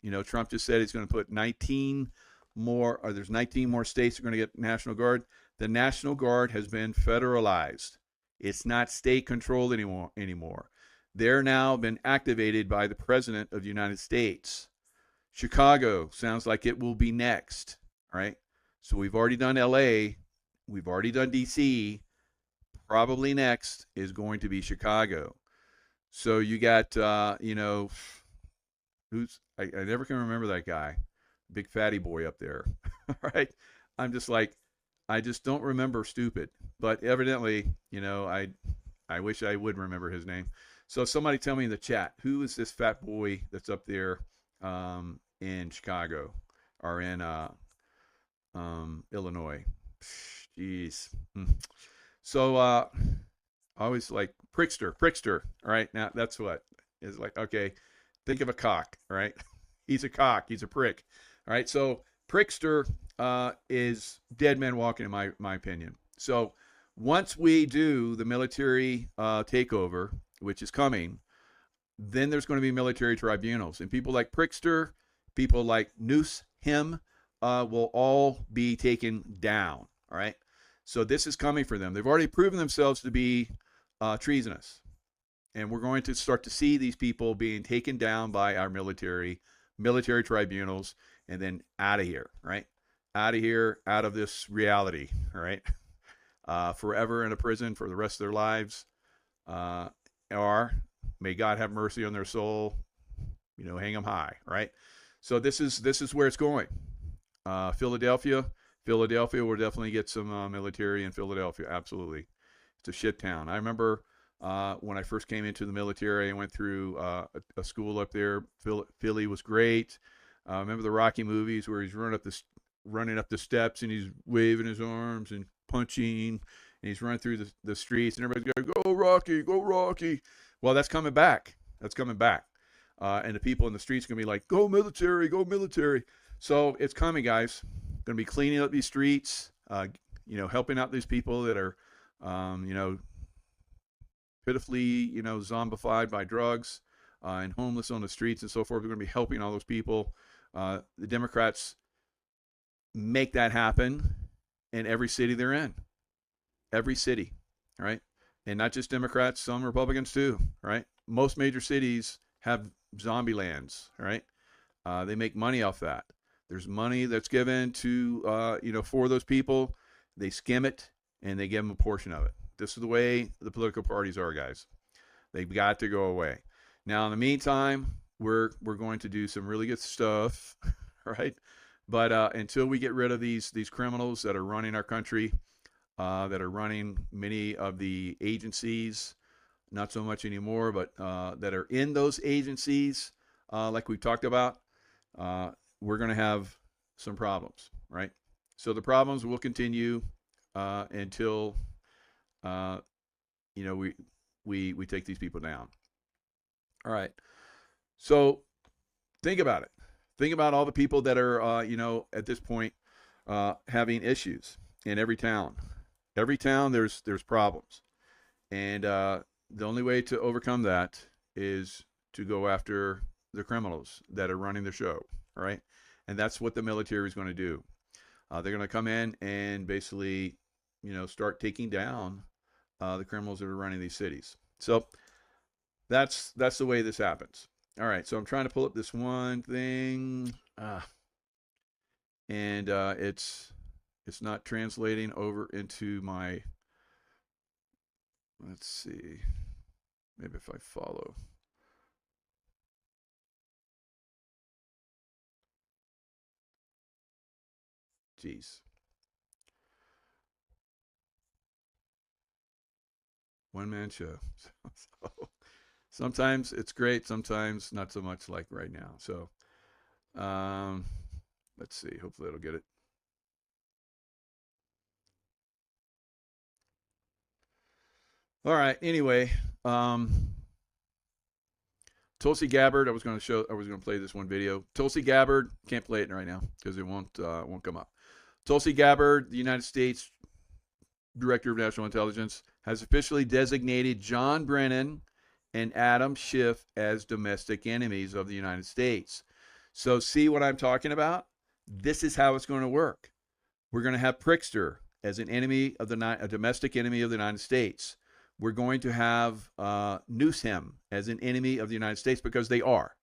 You know, Trump just said he's going to put 19 more, or there's 19 more states that are going to get National Guard. The National Guard has been federalized. It's not state controlled anymore. They're now been activated by the President of the United States. Chicago sounds like it will be next. All right. So we've already done LA. We've already done DC. Probably next is going to be Chicago. So you got, I never can remember that guy, big fatty boy up there. All right. I'm just like, I just don't remember stupid. But evidently, I wish I would remember his name. So somebody tell me in the chat, who is this fat boy that's up there in Chicago or in Illinois? Jeez. So I always like Prickster. All right, now that's what is like. Okay, think of a cock. All right, he's a cock. He's a prick. All right, so Prickster is dead man walking, in my opinion. So once we do the military takeover, which is coming, then there's going to be military tribunals, and people like Prickster, people like Noose him, will all be taken down. All right. So this is coming for them. They've already proven themselves to be treasonous. And we're going to start to see these people being taken down by our military tribunals, and then out of here, right? Out of here, out of this reality, all right? Forever in a prison for the rest of their lives. Or may God have mercy on their soul, hang them high, right? So this is where it's going. Philadelphia will definitely get some military in Philadelphia. Absolutely. It's a shit town. I remember when I first came into the military, I went through a school up there. Philly was great. I remember the Rocky movies where he's running up the steps and he's waving his arms and punching, and he's running through the streets, and everybody's going, go Rocky, go Rocky. Well, that's coming back. And the people in the streets are going to be like, go military, go military. So it's coming, guys. Going to be cleaning up these streets, helping out these people that are, pitifully, zombified by drugs and homeless on the streets and so forth. We're going to be helping all those people. The Democrats make that happen in every city they're in. Every city, right? And not just Democrats, some Republicans too, right? Most major cities have zombie lands, right? They make money off that. There's money that's given to, for those people. They skim it, and they give them a portion of it. This is the way the political parties are, guys. They've got to go away. Now, in the meantime, we're going to do some really good stuff, right? But until we get rid of these criminals that are running our country, that are running many of the agencies, not so much anymore, but that are in those agencies, like we talked about, we're going to have some problems, right? So the problems will continue until we take these people down. All right. So think about it. Think about all the people that are at this point having issues in every town. Every town there's problems, and the only way to overcome that is to go after the criminals that are running the show. All right. And that's what the military is going to do. They're going to come in and basically, start taking down the criminals that are running these cities. So that's the way this happens. All right. So I'm trying to pull up this one thing, and it's not translating over into my. Let's see. Maybe if I follow. Jeez. One man show. So sometimes it's great, sometimes not so much, like right now. So let's see. Hopefully it'll get it. All right. Anyway, Tulsi Gabbard. I was going to play this one video. Tulsi Gabbard. Can't play it right now because it won't come up. Tulsi Gabbard, the United States Director of National Intelligence, has officially designated John Brennan and Adam Schiff as domestic enemies of the United States. So see what I'm talking about? This is how it's going to work. We're going to have Prickster as an enemy of a domestic enemy of the United States. We're going to have Newsom as an enemy of the United States because they are.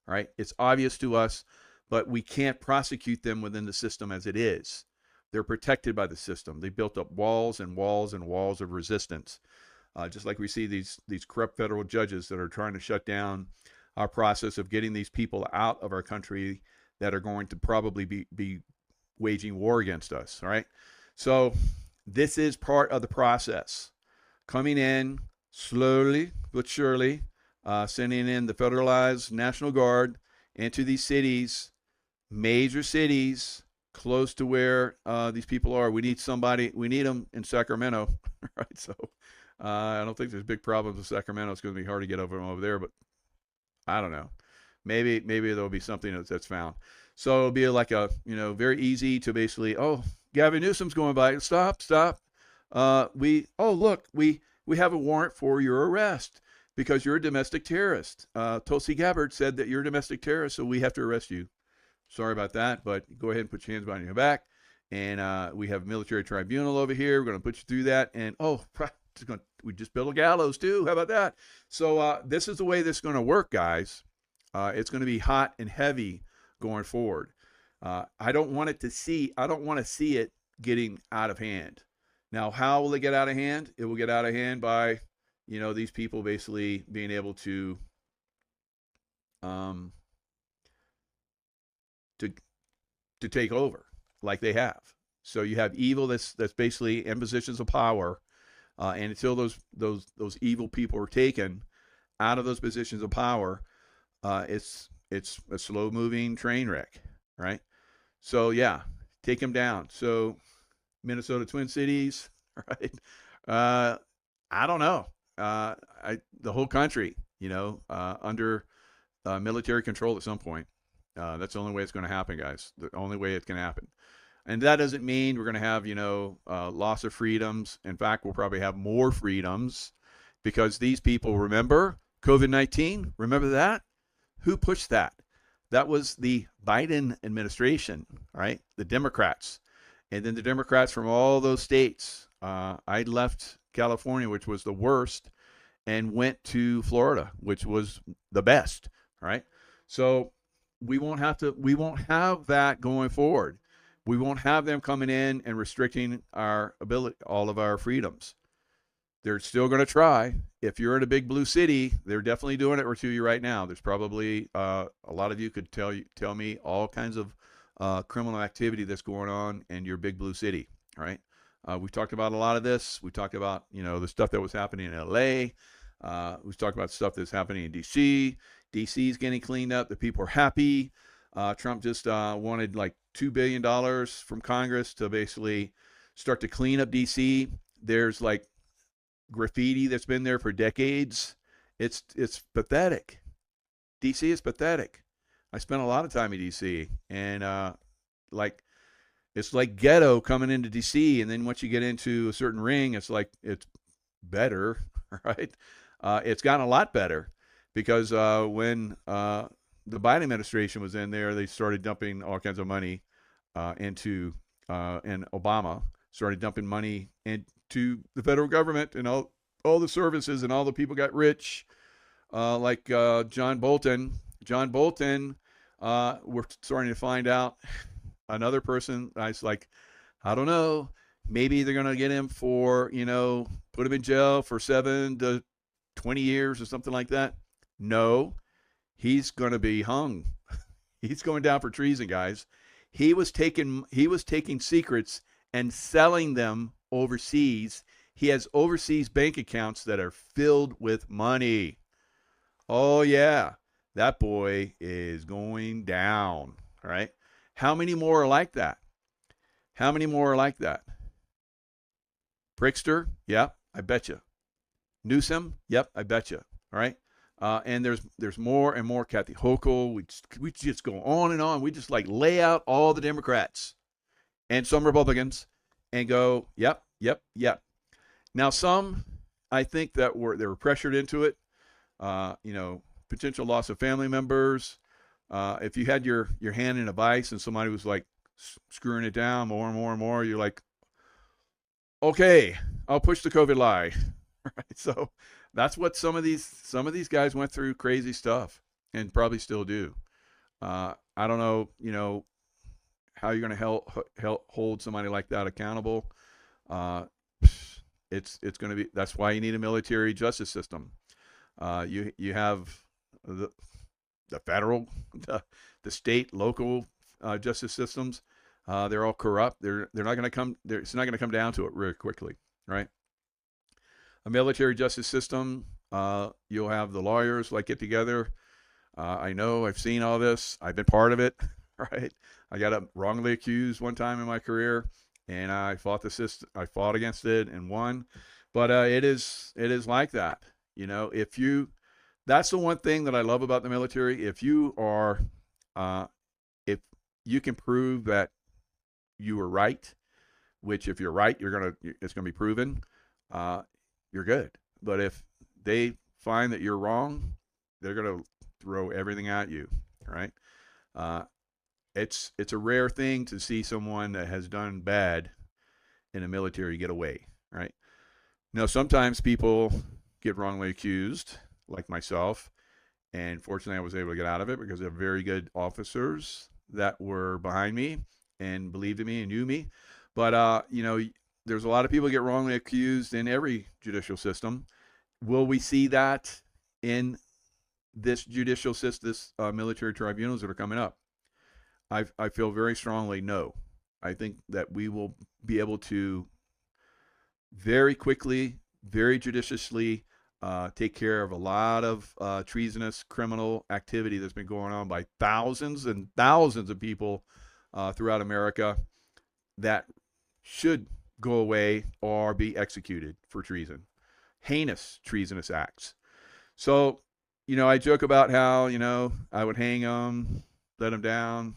Right? It's obvious to us, but we can't prosecute them within the system as it is. They're protected by the system. They built up walls and walls and walls of resistance. Just like we see these corrupt federal judges that are trying to shut down our process of getting these people out of our country that are going to probably be waging war against us. All right. So this is part of the process. Coming in slowly but surely, sending in the federalized National Guard into these cities, major cities, close to where these people are. We need them in Sacramento, right? So I don't think there's big problems with Sacramento. It's going to be hard to get over there, but I don't know. Maybe there'll be something that's found. So it'll be like very easy to basically, oh, Gavin Newsom's going by. Stop. Look, we have a warrant for your arrest because you're a domestic terrorist. Tulsi Gabbard said that you're a domestic terrorist, so we have to arrest you. Sorry about that, but go ahead and put your hands behind your back. And we have a military tribunal over here. We're going to put you through that. And, we just built a gallows, too. How about that? So this is the way this is going to work, guys. It's going to be hot and heavy going forward. I don't want to see it getting out of hand. Now, how will it get out of hand? It will get out of hand by, these people basically being able to take over like they have. So you have evil that's basically in positions of power, and until those evil people are taken out of those positions of power, it's a slow moving train wreck, right? So yeah, take them down. So Minnesota Twin Cities, right? I don't know. The whole country, under military control at some point. That's the only way it's going to happen, guys. The only way it can happen. And that doesn't mean we're going to have, loss of freedoms. In fact, we'll probably have more freedoms because these people, remember COVID-19? Remember that? Who pushed that? That was the Biden administration, right? The Democrats. And then the Democrats from all those states. I left California, which was the worst, and went to Florida, which was the best, right? So we won't have that going forward. We won't have them coming in and restricting all of our freedoms. They're still going to try. If you're in a big blue city, they're definitely doing it to you right now. There's probably a lot of you could tell me all kinds of criminal activity that's going on in your big blue city, right? We've talked about a lot of this. We talked about, the stuff that was happening in LA. We've talked about stuff that's happening in DC. DC is getting cleaned up. The people are happy. Trump just wanted like $2 billion from Congress to basically start to clean up DC. There's like graffiti that's been there for decades. It's pathetic. DC is pathetic. I spent a lot of time in DC, and it's like ghetto coming into DC, and then once you get into a certain ring, it's better, right? It's gotten a lot better because when the Biden administration was in there, they started dumping all kinds of money into, and Obama started dumping money into the federal government, and all the services, and all the people got rich, like John Bolton. John Bolton, we're starting to find out another person. I was like, I don't know. Maybe they're going to get him for, put him in jail for 7 to 20 years or something like that. No, he's going to be hung. He's going down for treason, guys. He was taking secrets and selling them overseas. He has overseas bank accounts that are filled with money. Oh, yeah. That boy is going down, all right? How many more are like that? How many more are like that? Prickster? Yeah, I bet you. Newsom? Yep, I bet you. All right? And there's more and more. Kathy Hochul. We just go on and on. We just lay out all the Democrats and some Republicans and go, yep. Now some, I think they were pressured into it. Potential loss of family members, If you had your hand in a vice and somebody was like screwing it down more and more and more, you're like, okay, I'll push the COVID lie. Right? So that's what some of these guys went through, crazy stuff, and probably still do. I don't know, how you're going to help hold somebody like that accountable. Uh, it's going to be, that's why you need a military justice system. You have the federal, the state, local justice systems. They're all corrupt. They're not going to come. It's not going to come down to it really quickly, right? A military justice system. You'll have the lawyers like get together. I know. I've seen all this. I've been part of it. Right. I got wrongly accused one time in my career, and I fought the system. I fought against it and won. But it is like that. If you, that's the one thing that I love about the military. If you are, if you can prove that you were right, which if you're right, it's gonna be proven. Uh, you're good. But if they find that you're wrong, they're gonna throw everything at you, right? Uh, it's a rare thing to see someone that has done bad in the military get away, right? Now, sometimes people get wrongly accused, like myself, and fortunately, I was able to get out of it because of very good officers that were behind me and believed in me and knew me. But there's a lot of people get wrongly accused in every judicial system. Will we see that in this judicial system, this military tribunals that are coming up? I feel very strongly no. I think that we will be able to very quickly, very judiciously take care of a lot of treasonous criminal activity that's been going on by thousands and thousands of people throughout America that should go away or be executed for treason, heinous treasonous acts. So, I joke about how, I would hang them, let them down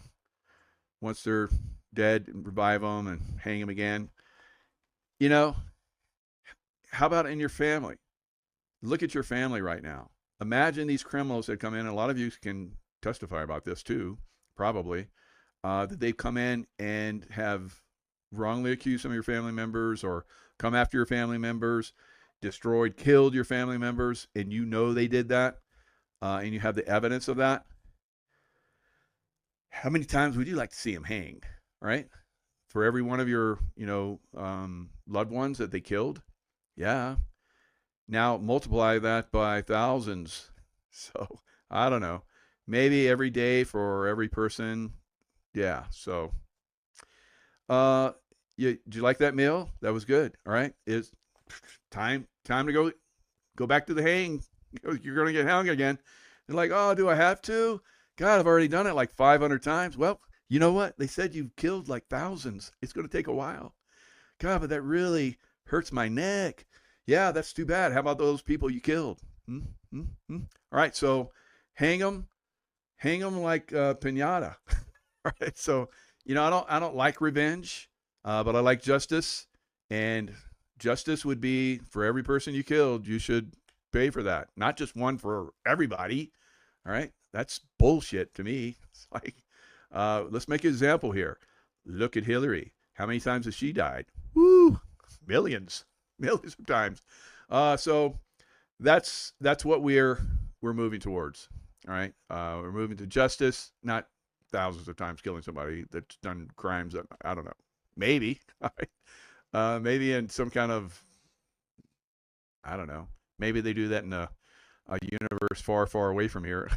once they're dead, and revive them and hang them again. You know, how about in your family? Look at your family right now. Imagine these criminals that come in, and a lot of you can testify about this too, probably, that they've come in and have wrongly accused some of your family members or come after your family members, destroyed, killed your family members, and they did that, and you have the evidence of that. How many times would you like to see them hang, right? For every one of your, loved ones that they killed? Yeah. Now multiply that by thousands. So I don't know. Maybe every day for every person. Yeah. So, did you like that meal? That was good. All right. It's time to go back to the hang. You're going to get hung again. They're like, oh, do I have to? God, I've already done it like 500 times. Well, you know what? They said you've killed like thousands. It's going to take a while. God, but that really hurts my neck. Yeah, that's too bad. How about those people you killed? All right, so hang them like pinata. All right, so I don't like revenge, but I like justice, and justice would be for every person you killed, you should pay for that, not just one for everybody. All right, that's bullshit to me. It's like, let's make an example here. Look at Hillary. How many times has she died? Woo, millions of times. So that's what we're moving towards. All right, we're moving to justice, not thousands of times killing somebody that's done crimes that I don't know. Maybe, all right. Maybe in some kind of, I don't know. Maybe they do that in a universe far, far away from here.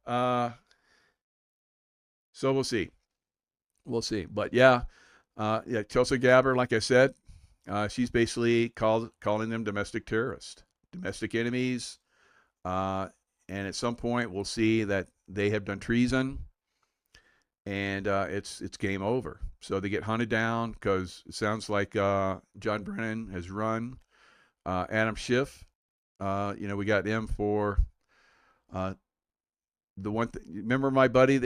uh, so we'll see. We'll see. But yeah, Tulsi Gabbard, like I said, she's basically calling them domestic terrorists, domestic enemies. And at some point, we'll see that they have done treason, and it's game over. So they get hunted down because it sounds like John Brennan has run. Adam Schiff, we got him for the one. Remember my buddy that